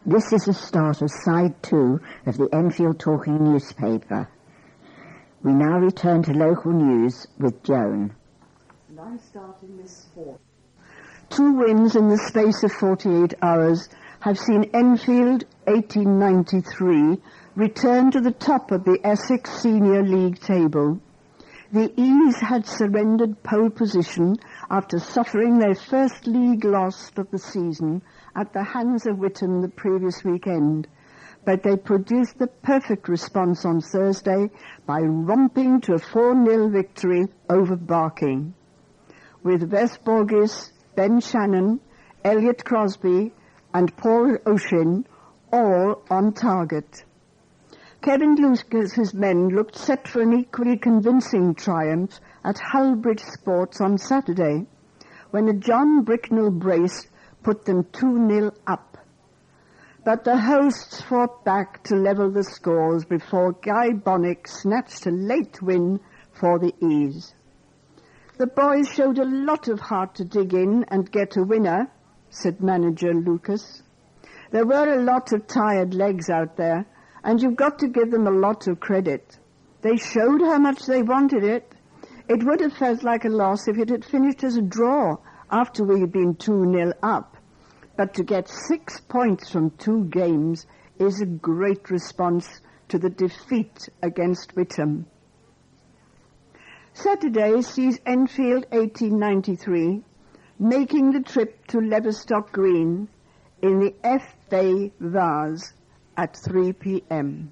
This is the start of side 2 of the Enfield Talking newspaper. We now return to local news with Joan. And I'm starting this sport. 2 wins in the space of 48 hours have seen Enfield 1893 return to the top of the Essex Senior League table. The E's had surrendered pole position after suffering their first league loss of the season at the hands of Witham the previous weekend, but they produced the perfect response on Thursday by romping to a 4-0 victory over Barking, with Wes Borges, Ben Shannon, Elliot Crosby and Paul O'Shin all on target. Kevin Lucas's men looked set for an equally convincing triumph at Hullbridge Sports on Saturday, when a John Bricknell brace put them 2-0 up. But the hosts fought back to level the scores before Guy Bonnick snatched a late win for the E's. The boys showed a lot of heart to dig in and get a winner, said manager Lucas. There were a lot of tired legs out there, and you've got to give them a lot of credit. They showed how much they wanted it. It would have felt like a loss if it had finished as a draw after we had been 2-0 up. But to get 6 points from 2 games is a great response to the defeat against Witham. Saturday sees Enfield 1893 making the trip to Leverstock Green in the FA Vase at 3 p.m.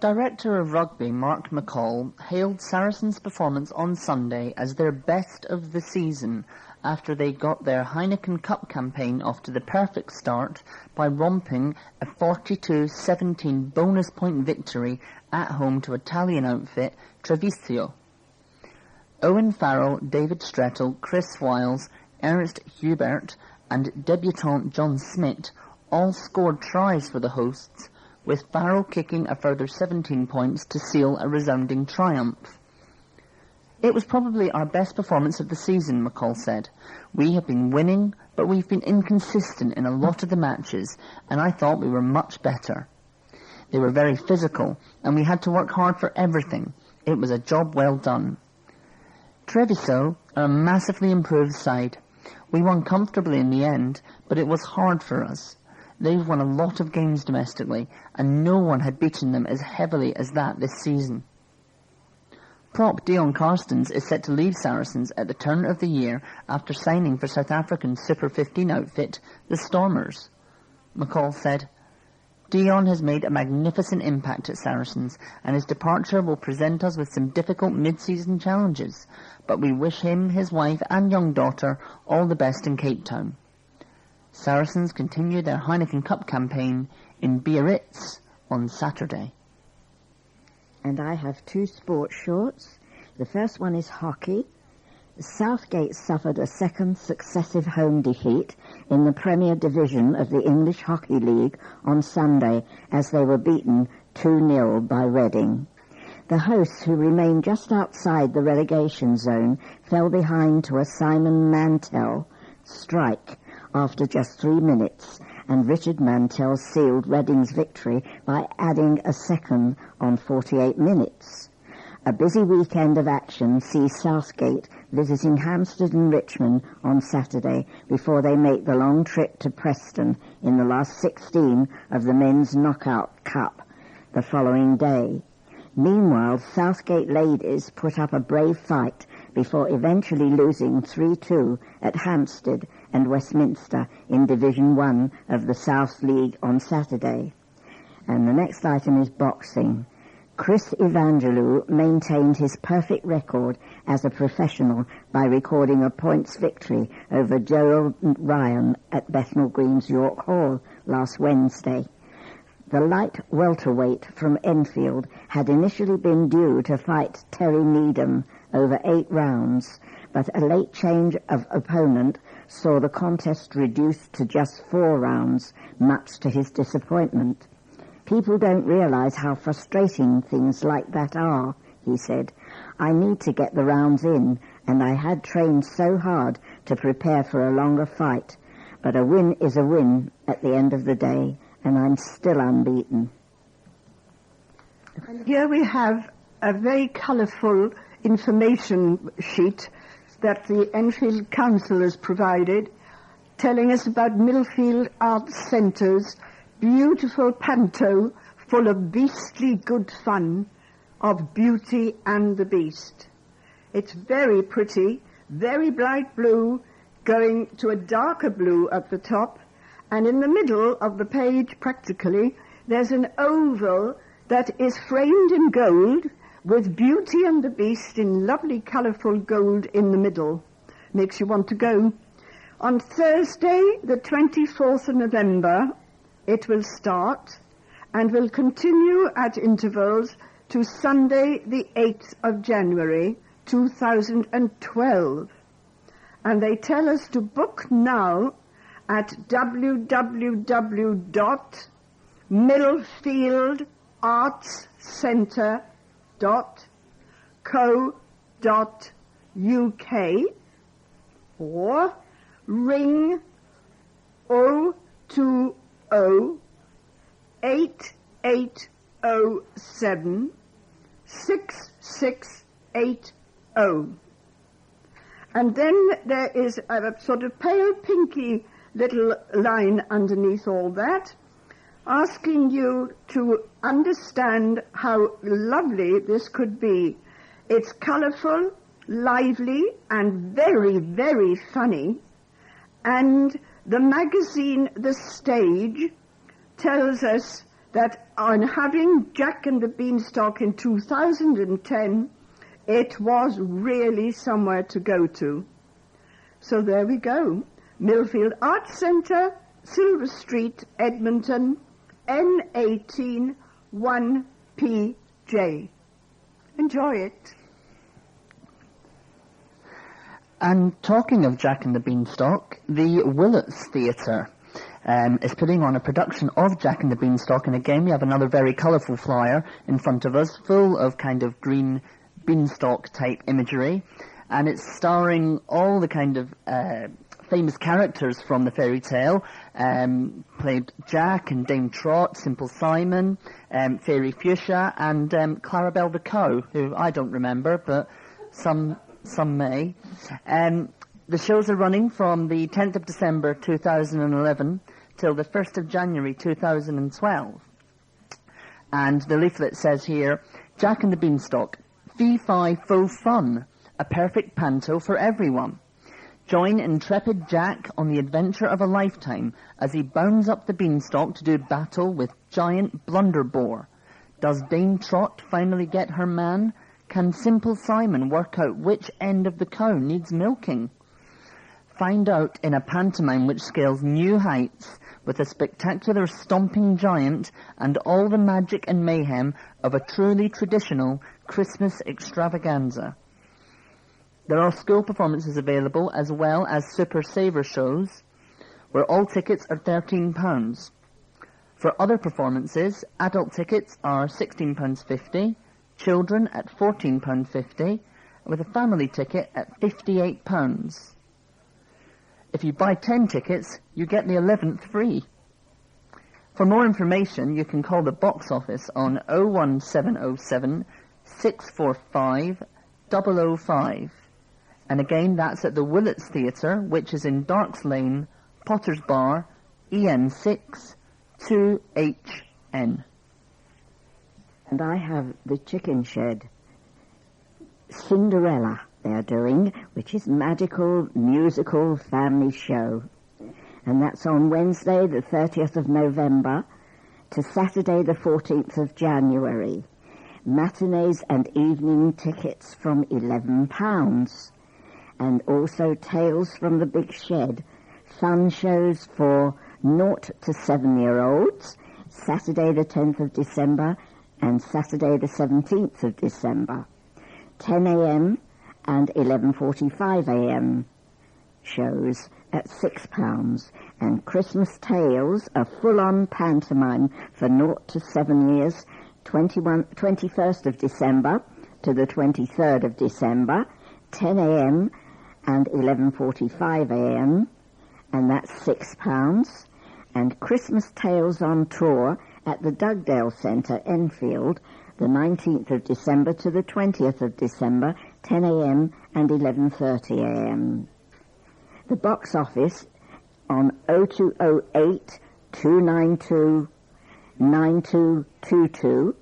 Director of Rugby Mark McCall hailed Saracens' performance on Sunday as their best of the season after they got their Heineken Cup campaign off to the perfect start by romping a 42-17 bonus point victory at home to Italian outfit Treviso. Owen Farrell, David Strettle, Chris Wiles, Ernst Hubert and debutant John Smith all scored tries for the hosts, with Farrell kicking a further 17 points to seal a resounding triumph. It was probably our best performance of the season, McCall said. We have been winning, but we've been inconsistent in a lot of the matches, and I thought we were much better. They were very physical, and we had to work hard for everything. It was a job well done. Treviso are a massively improved side. We won comfortably in the end, but it was hard for us. They've won a lot of games domestically, and no one had beaten them as heavily as that this season. Prop Dion Carstens is set to leave Saracens at the turn of the year after signing for South African Super 15 outfit, the Stormers. McCall said, Dion has made a magnificent impact at Saracens, and his departure will present us with some difficult mid-season challenges, but we wish him, his wife and young daughter all the best in Cape Town. Saracens continue their Heineken Cup campaign in Biarritz on Saturday. And I have 2 sports shorts. The first one is hockey. Southgate suffered a second successive home defeat in the Premier Division of the English Hockey League on Sunday as they were beaten 2-0 by Reading. The hosts, who remained just outside the relegation zone, fell behind to a Simon Mantell strike after just 3 minutes, and Richard Mantell sealed Reading's victory by adding a second on 48 minutes. A busy weekend of action sees Southgate visiting Hampstead and Richmond on Saturday before they make the long trip to Preston in the last 16 of the Men's Knockout Cup the following day. Meanwhile, Southgate ladies put up a brave fight before eventually losing 3-2 at Hampstead and Westminster in Division 1 of the South League on Saturday. And the next item is boxing. Chris Evangelou maintained his perfect record as a professional by recording a points victory over Gerald Ryan at Bethnal Green's York Hall last Wednesday. The light welterweight from Enfield had initially been due to fight Terry Needham over 8 rounds, but a late change of opponent saw the contest reduced to just 4 rounds, much to his disappointment. People don't realize how frustrating things like that are, he said. I need to get the rounds in, and I had trained so hard to prepare for a longer fight. But a win is a win at the end of the day, and I'm still unbeaten. And here we have a very colourful information sheet that the Enfield Council has provided, telling us about Millfield Arts Centre's beautiful panto full of beastly good fun of Beauty and the Beast. It's very pretty, very bright blue, going to a darker blue at the top, and in the middle of the page, practically, there's an oval that is framed in gold with Beauty and the Beast in lovely colourful gold in the middle. Makes you want to go. On Thursday, the 24th of November, it will start and will continue at intervals to Sunday, the 8th of January, 2012. And they tell us to book now at www.millfieldartscentre.co.uk or ring 020 8807 6680. And then there is a sort of pale pinky little line underneath all that, asking you to understand how lovely this could be. It's colourful, lively, and very, very funny. And the magazine The Stage tells us that on having Jack and the Beanstalk in 2010, it was really somewhere to go to. So there we go. Millfield Arts Centre, Silver Street, Edmonton, N18 1PJ. Enjoy it. And talking of Jack and the Beanstalk, the Willets Theatre is putting on a production of Jack and the Beanstalk, and again we have another very colourful flyer in front of us, full of kind of green beanstalk type imagery, and it's starring all the kind of famous characters from the fairy tale, played Jack and Dame Trot, Simple Simon, Fairy Fuchsia, and Clarabelle the Cow, who I don't remember, but some may. The shows are running from the 10th of December 2011 till the 1st of January 2012. And the leaflet says here, Jack and the Beanstalk, fee-fi-fo fun, a perfect panto for everyone. Join intrepid Jack on the adventure of a lifetime as he bounds up the beanstalk to do battle with giant Blunderbore. Does Dame Trot finally get her man? Can Simple Simon work out which end of the cow needs milking? Find out in a pantomime which scales new heights with a spectacular stomping giant and all the magic and mayhem of a truly traditional Christmas extravaganza. There are school performances available as well as Super Saver shows, where all tickets are £13. For other performances, adult tickets are £16.50, children at £14.50, with a family ticket at £58. If you buy 10 tickets, you get the 11th free. For more information, you can call the box office on 01707 645 005. And again, that's at the Willets Theatre, which is in Darks Lane, Potter's Bar, EN6 2HN. And I have the Chicken Shed. Cinderella they're doing, which is magical, musical family show. And that's on Wednesday, the 30th of November, to Saturday, the 14th of January. Matinees and evening tickets from £11. And also Tales from the Big Shed, fun shows for 0 to 7-year-olds, Saturday the 10th of December and Saturday the 17th of December, 10 a.m. and 11:45 a.m. shows at £6. And Christmas Tales, a full-on pantomime for 0 to 7 years, 21st of December to the 23rd of December, 10 a.m. and 11:45 a.m. and that's £6. And Christmas Tales on Tour at the Dugdale Centre, Enfield, the 19th of December to the 20th of December, 10 a.m. and 11:30 a.m. The box office on 0208 292 9222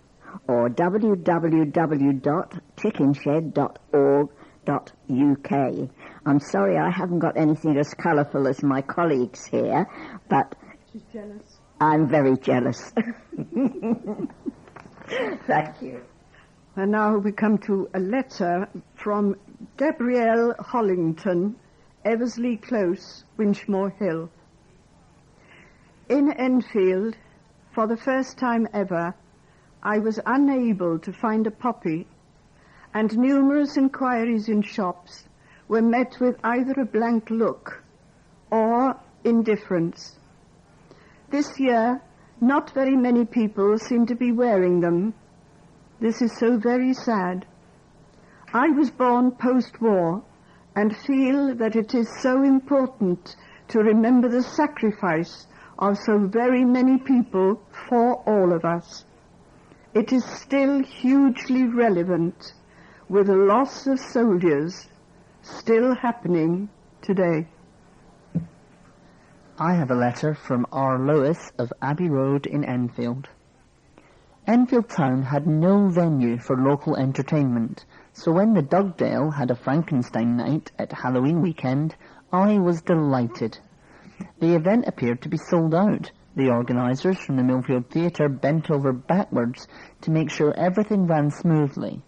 or www.chickenshed.org.uk. I'm sorry I haven't got anything as colourful as my colleagues here, but she's jealous. I'm very jealous. Thank you. And now we come to a letter from Gabrielle Hollington, Eversley Close, Winchmore Hill. In Enfield, for the first time ever, I was unable to find a poppy, and numerous inquiries in shops were met with either a blank look or indifference. This year, not very many people seem to be wearing them. This is so very sad. I was born post-war and feel that it is so important to remember the sacrifice of so very many people for all of us. It is still hugely relevant, with the loss of soldiers still happening today. I have a letter from R. Lewis of Abbey Road in Enfield. Enfield Town had no venue for local entertainment, so when the Dugdale had a Frankenstein night at Halloween weekend, I was delighted. The event appeared to be sold out. The organisers from the Millfield Theatre bent over backwards to make sure everything ran smoothly.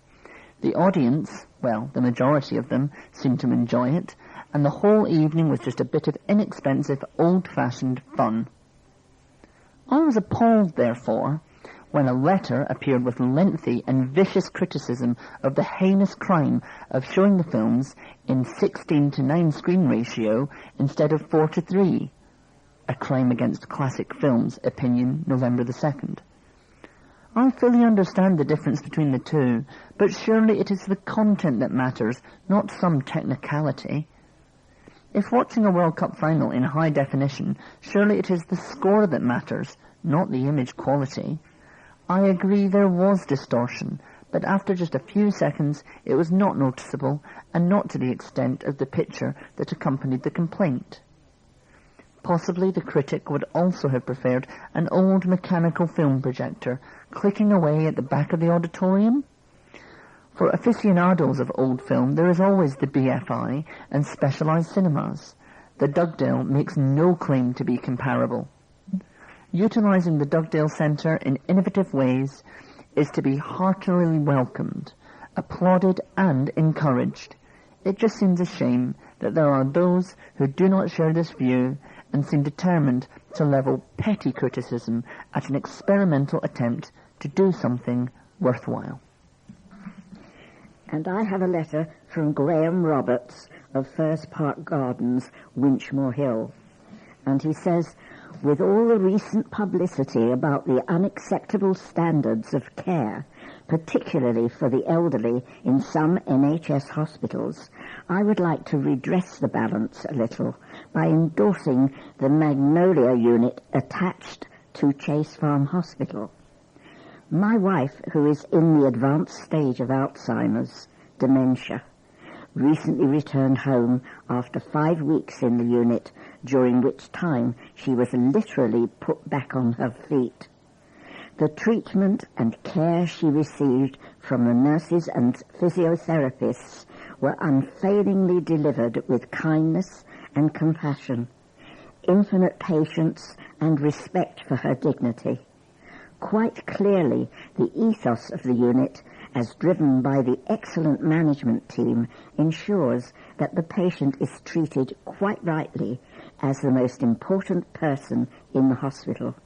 The audience, well, the majority of them, seemed to enjoy it, and the whole evening was just a bit of inexpensive, old-fashioned fun. I was appalled, therefore, when a letter appeared with lengthy and vicious criticism of the heinous crime of showing the films in 16:9 screen ratio instead of 4:3, a crime against classic films, opinion, November the 2nd. I fully understand the difference between the two, but surely it is the content that matters, not some technicality. If watching a World Cup final in high definition, surely it is the score that matters, not the image quality. I agree there was distortion, but after just a few seconds it was not noticeable, and not to the extent of the picture that accompanied the complaint. Possibly the critic would also have preferred an old mechanical film projector clicking away at the back of the auditorium. For aficionados of old film, there is always the BFI and specialised cinemas. The Dugdale makes no claim to be comparable. Utilising the Dugdale Centre in innovative ways is to be heartily welcomed, applauded and encouraged. It just seems a shame that there are those who do not share this view and seem determined to level petty criticism at an experimental attempt to do something worthwhile. And I have a letter from Graham Roberts of First Park Gardens, Winchmore Hill. And he says, with all the recent publicity about the unacceptable standards of care, particularly for the elderly in some NHS hospitals, I would like to redress the balance a little by endorsing the Magnolia unit attached to Chase Farm Hospital. My wife, who is in the advanced stage of Alzheimer's, dementia, recently returned home after 5 weeks in the unit, during which time she was literally put back on her feet. The treatment and care she received from the nurses and physiotherapists were unfailingly delivered with kindness and compassion, infinite patience and respect for her dignity. Quite clearly, the ethos of the unit, as driven by the excellent management team, ensures that the patient is treated quite rightly as the most important person in the hospital.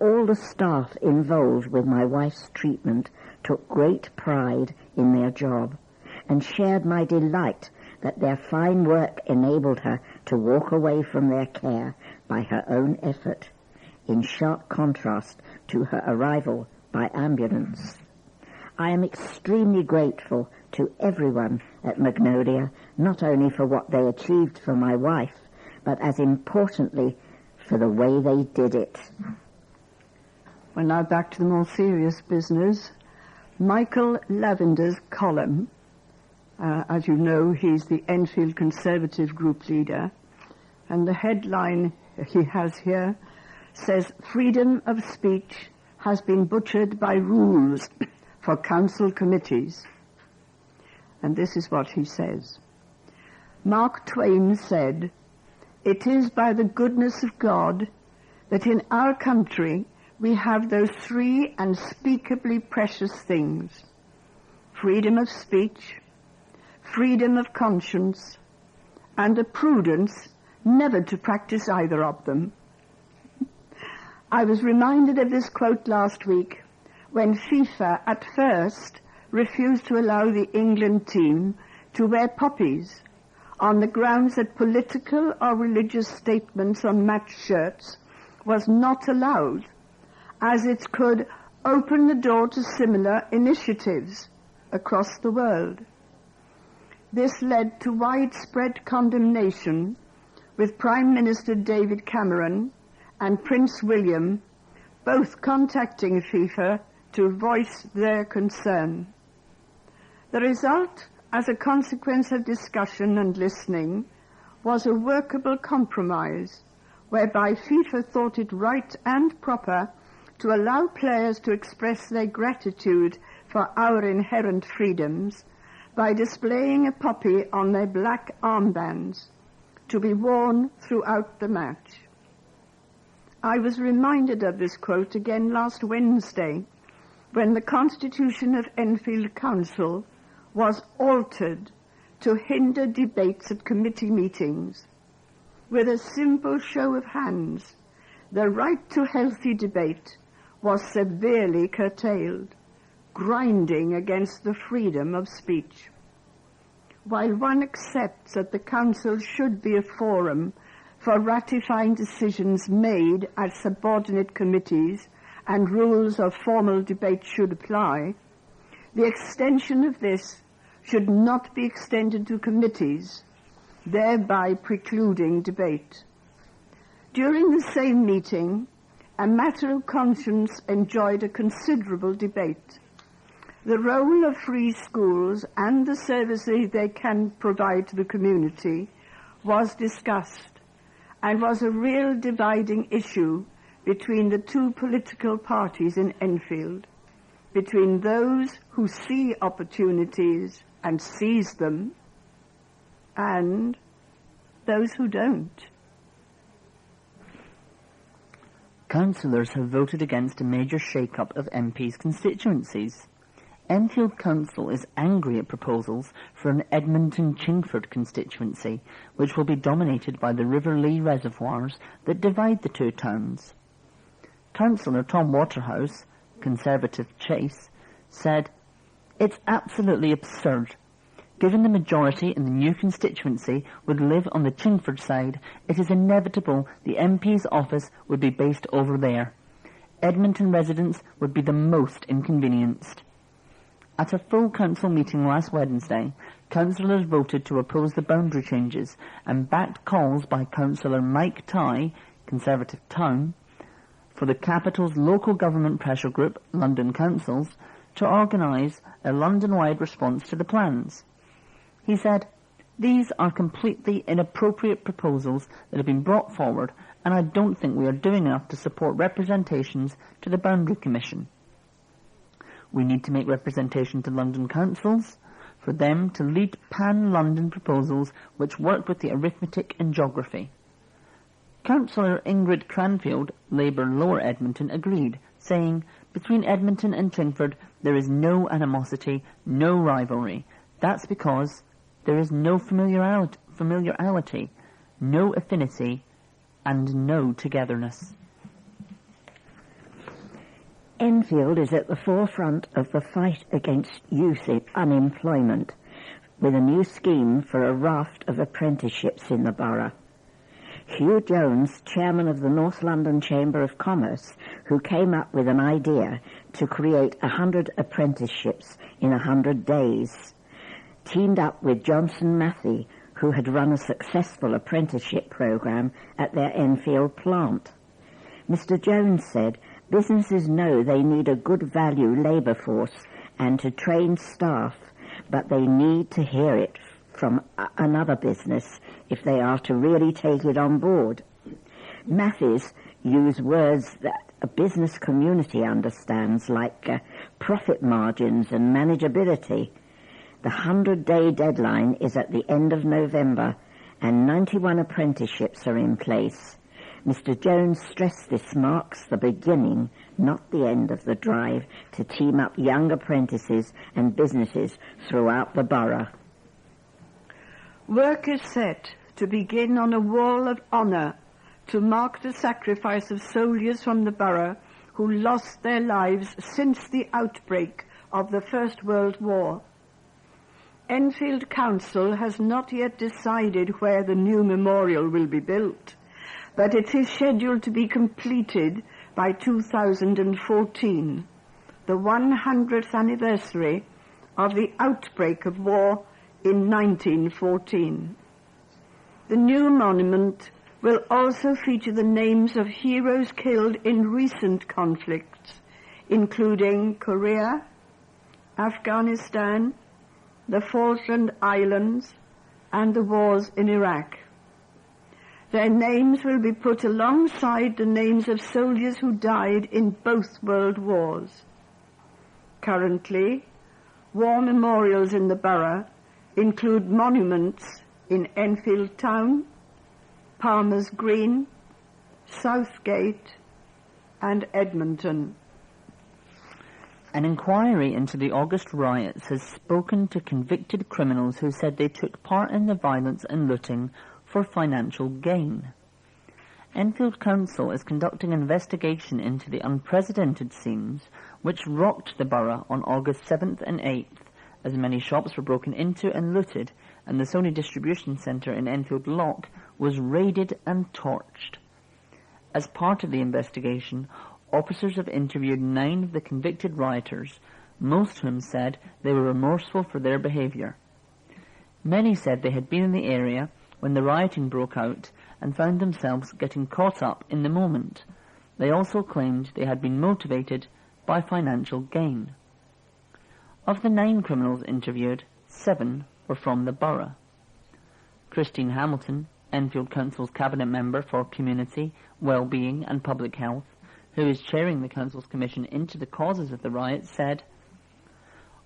All the staff involved with my wife's treatment took great pride in their job and shared my delight that their fine work enabled her to walk away from their care by her own effort, in sharp contrast to her arrival by ambulance. I am extremely grateful to everyone at Magnolia, not only for what they achieved for my wife, but as importantly for the way they did it. Well, now back to the more serious business. Michael Lavender's column, as you know, he's the Enfield Conservative group leader, and the headline he has here says, "Freedom of speech has been butchered by rules for council committees." And this is what he says. Mark Twain said, "It is by the goodness of God that in our country we have those three unspeakably precious things: freedom of speech, freedom of conscience, and a prudence never to practice either of them." I was reminded of this quote last week when FIFA at first refused to allow the England team to wear poppies on the grounds that political or religious statements on match shirts was not allowed, as it could open the door to similar initiatives across the world. This led to widespread condemnation, with Prime Minister David Cameron and Prince William both contacting FIFA to voice their concern. The result, as a consequence of discussion and listening, was a workable compromise whereby FIFA thought it right and proper to allow players to express their gratitude for our inherent freedoms by displaying a poppy on their black armbands to be worn throughout the match. I was reminded of this quote again last Wednesday when the Constitution of Enfield Council was altered to hinder debates at committee meetings. With a simple show of hands, the right to healthy debate was severely curtailed, grinding against the freedom of speech. While one accepts that the Council should be a forum for ratifying decisions made at subordinate committees and rules of formal debate should apply, the extension of this should not be extended to committees, thereby precluding debate. During the same meeting, a matter of conscience enjoyed a considerable debate. The role of free schools and the services they can provide to the community was discussed and was a real dividing issue between the two political parties in Enfield, between those who see opportunities and seize them and those who don't. Councillors have voted against a major shake-up of MPs' constituencies. Enfield Council is angry at proposals for an Edmonton-Chingford constituency, which will be dominated by the River Lee reservoirs that divide the two towns. Councillor Tom Waterhouse, Conservative Chase, said, "It's absolutely absurd. Given the majority in the new constituency would live on the Chingford side, it is inevitable the MP's office would be based over there. Edmonton residents would be the most inconvenienced." At a full council meeting last Wednesday, councillors voted to oppose the boundary changes and backed calls by Councillor Mike Tighe, Conservative Town, for the capital's local government pressure group, London Councils, to organise a London-wide response to the plans. He said, "These are completely inappropriate proposals that have been brought forward, and I don't think we are doing enough to support representations to the Boundary Commission. We need to make representation to London councils for them to lead pan-London proposals which work with the arithmetic and geography." Councillor Ingrid Cranfield, Labour Lower Edmonton, agreed, saying, "Between Edmonton and Chingford there is no animosity, no rivalry. That's because there is no familiarity, no affinity, and no togetherness." Enfield is at the forefront of the fight against youth unemployment, with a new scheme for a raft of apprenticeships in the borough. Hugh Jones, chairman of the North London Chamber of Commerce, who came up with an idea to create 100 apprenticeships in 100 days, teamed up with Johnson Matthey, who had run a successful apprenticeship program at their Enfield plant. Mr. Jones said, businesses know they need a good value labour force and to train staff, but they need to hear it from another business if they are to really take it on board. Matthews used words that a business community understands, like profit margins and manageability. The 100-day deadline is at the end of November, and 91 apprenticeships are in place. Mr. Jones stressed this marks the beginning, not the end of the drive to team up young apprentices and businesses throughout the borough. Work is set to begin on a wall of honour to mark the sacrifice of soldiers from the borough who lost their lives since the outbreak of the First World War. Enfield Council has not yet decided where the new memorial will be built, but it is scheduled to be completed by 2014, the 100th anniversary of the outbreak of war in 1914. The new monument will also feature the names of heroes killed in recent conflicts, including Korea, Afghanistan, the Falkland Islands, and the wars in Iraq. Their names will be put alongside the names of soldiers who died in both world wars. Currently, war memorials in the borough include monuments in Enfield Town, Palmer's Green, Southgate, and Edmonton. An inquiry into the August riots has spoken to convicted criminals who said they took part in the violence and looting for financial gain. Enfield Council is conducting an investigation into the unprecedented scenes which rocked the borough on August 7th and 8th, as many shops were broken into and looted, and the Sony distribution centre in Enfield Lock was raided and torched. As part of the investigation, officers have interviewed 9 of the convicted rioters, most of whom said they were remorseful for their behaviour. Many said they had been in the area when the rioting broke out and found themselves getting caught up in the moment. They also claimed they had been motivated by financial gain. Of the 9 criminals interviewed, 7 were from the borough. Christine Hamilton, Enfield Council's Cabinet Member for Community, Wellbeing and Public Health, who is chairing the Council's Commission into the causes of the riots, said,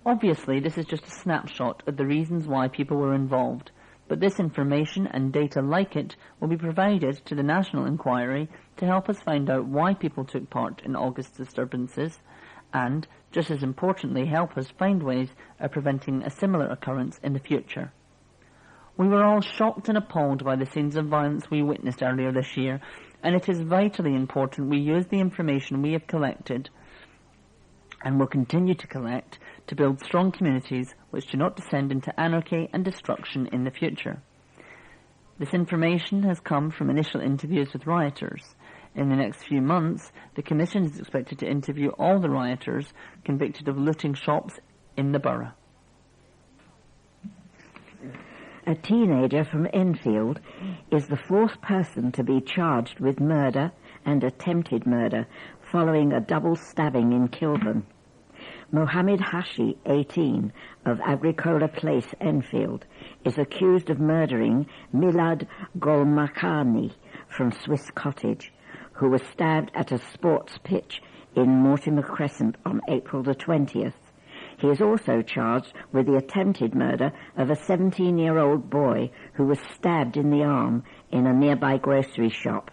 "Obviously this is just a snapshot of the reasons why people were involved, but this information and data like it will be provided to the National Inquiry to help us find out why people took part in August's disturbances and, just as importantly, help us find ways of preventing a similar occurrence in the future. We were all shocked and appalled by the scenes of violence we witnessed earlier this year, and it is vitally important we use the information we have collected and will continue to collect to build strong communities which do not descend into anarchy and destruction in the future. This information has come from initial interviews with rioters. In the next few months, the Commission is expected to interview all the rioters convicted of looting shops in the borough." A teenager from Enfield is the 4th person to be charged with murder and attempted murder following a double stabbing in Kilburn. Mohammed Hashi, 18, of Agricola Place, Enfield, is accused of murdering Milad Golmakani from Swiss Cottage, who was stabbed at a sports pitch in Mortimer Crescent on April the 20th. He is also charged with the attempted murder of a 17-year-old boy who was stabbed in the arm in a nearby grocery shop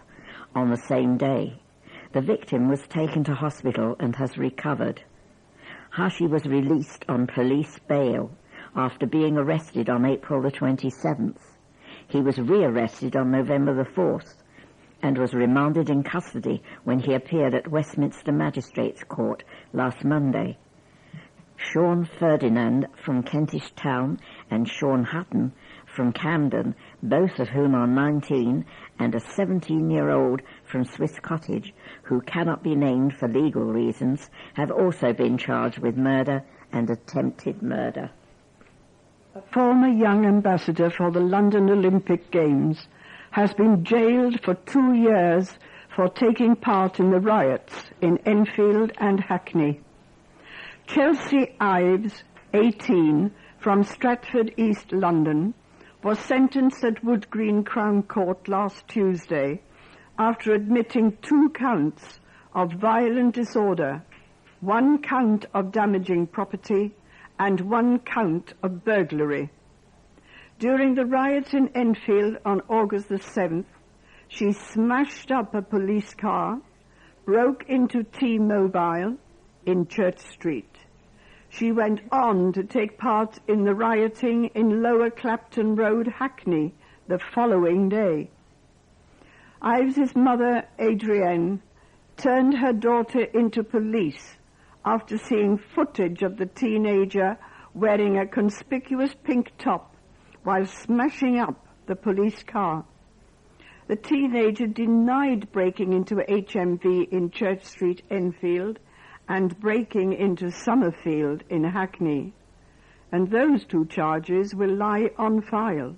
on the same day. The victim was taken to hospital and has recovered. Hashi was released on police bail after being arrested on April the 27th. He was rearrested on November the 4th and was remanded in custody when he appeared at Westminster Magistrates Court last Monday. Sean Ferdinand from Kentish Town and Sean Hutton from Camden, both of whom are 19, and a 17-year-old from Swiss Cottage, who cannot be named for legal reasons, have also been charged with murder and attempted murder. a former young ambassador for the London Olympic Games, has been jailed for 2 years for taking part in the riots in Enfield and Hackney. Chelsea Ives, 18, from Stratford, East London, was sentenced at Wood Green Crown Court last Tuesday after admitting 2 counts of violent disorder, 1 count of damaging property, and 1 count of burglary. During the riots in Enfield on August the 7th, she smashed up a police car, broke into T-Mobile in Church Street. She went on to take part in the rioting in Lower Clapton Road, Hackney, the following day. Ives's mother, Adrienne, turned her daughter into police after seeing footage of the teenager wearing a conspicuous pink top while smashing up the police car. The teenager denied breaking into HMV in Church Street, Enfield, and breaking into Summerfield in Hackney, and those 2 charges will lie on file.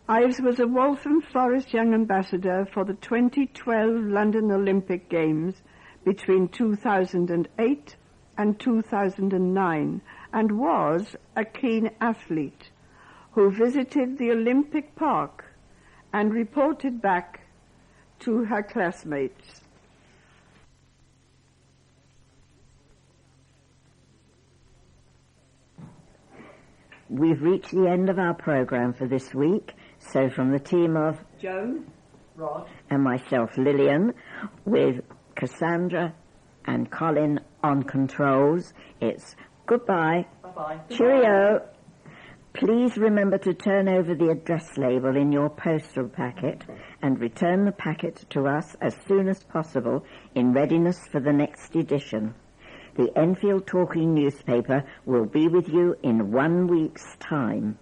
Ives was a Waltham Forest Young Ambassador for the 2012 London Olympic Games between 2008 and 2009, and was a keen athlete who visited the Olympic Park and reported back to her classmates. We've reached the end of our programme for this week, so from the team of Joan, Rod, and myself, Lilian, with Cassandra and Colin on controls, it's goodbye, bye-bye, cheerio. Please remember to turn over the address label in your postal packet and return the packet to us as soon as possible in readiness for the next edition. The Enfield Talking newspaper will be with you in 1 week's time.